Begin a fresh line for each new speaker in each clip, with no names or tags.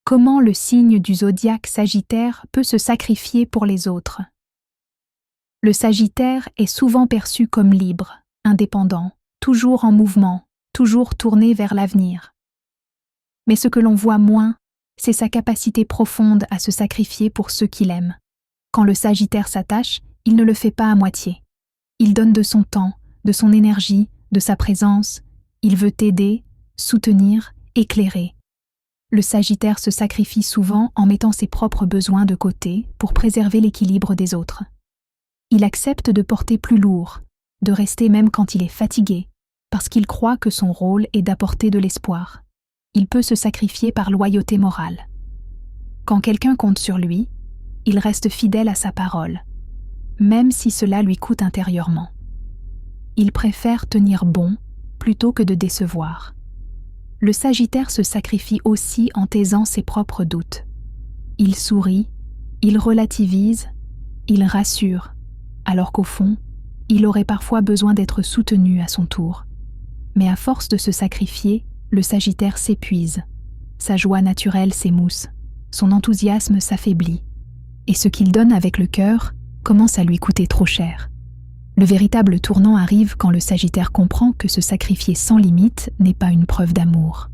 Comment le signe du zodiaque Sagittaire peut se sacrifier pour les autres? Le Sagittaire est souvent perçu comme libre, indépendant, toujours en mouvement, toujours tourné vers l'avenir. Mais ce que l'on voit moins, c'est sa capacité profonde à se sacrifier pour ceux qu'il aime. Quand le Sagittaire s'attache, il ne le fait pas à moitié. Il donne de son temps, de son énergie, de sa présence. Il veut aider, soutenir, éclairer. Le Sagittaire se sacrifie souvent en mettant ses propres besoins de côté pour préserver l'équilibre des autres. Il accepte de porter plus lourd, de rester même quand il est fatigué, parce qu'il croit que son rôle est d'apporter de l'espoir. Il peut se sacrifier par loyauté morale. Quand quelqu'un compte sur lui, il reste fidèle à sa parole, même si cela lui coûte intérieurement. Il préfère tenir bon plutôt que de décevoir. Le Sagittaire se sacrifie aussi en taisant ses propres doutes. Il sourit, il relativise, il rassure, alors qu'au fond, il aurait parfois besoin d'être soutenu à son tour. Mais à force de se sacrifier, le Sagittaire s'épuise. Sa joie naturelle s'émousse, son enthousiasme s'affaiblit, et ce qu'il donne avec le cœur commence à lui coûter trop cher. Le véritable tournant arrive quand le Sagittaire comprend que se sacrifier sans limite n'est pas une preuve d'amour,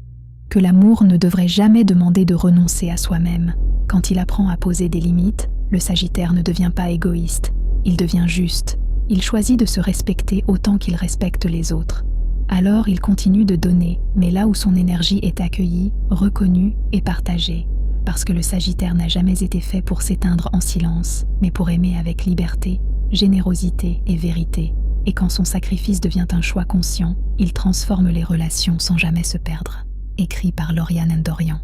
que l'amour ne devrait jamais demander de renoncer à soi-même. Quand il apprend à poser des limites, le Sagittaire ne devient pas égoïste, il devient juste. Il choisit de se respecter autant qu'il respecte les autres. Alors il continue de donner, mais là où son énergie est accueillie, reconnue et partagée. Parce que le Sagittaire n'a jamais été fait pour s'éteindre en silence, mais pour aimer avec liberté, générosité et vérité. Et quand son sacrifice devient un choix conscient, il transforme les relations sans jamais se perdre. Écrit par Lauriane Ndorian.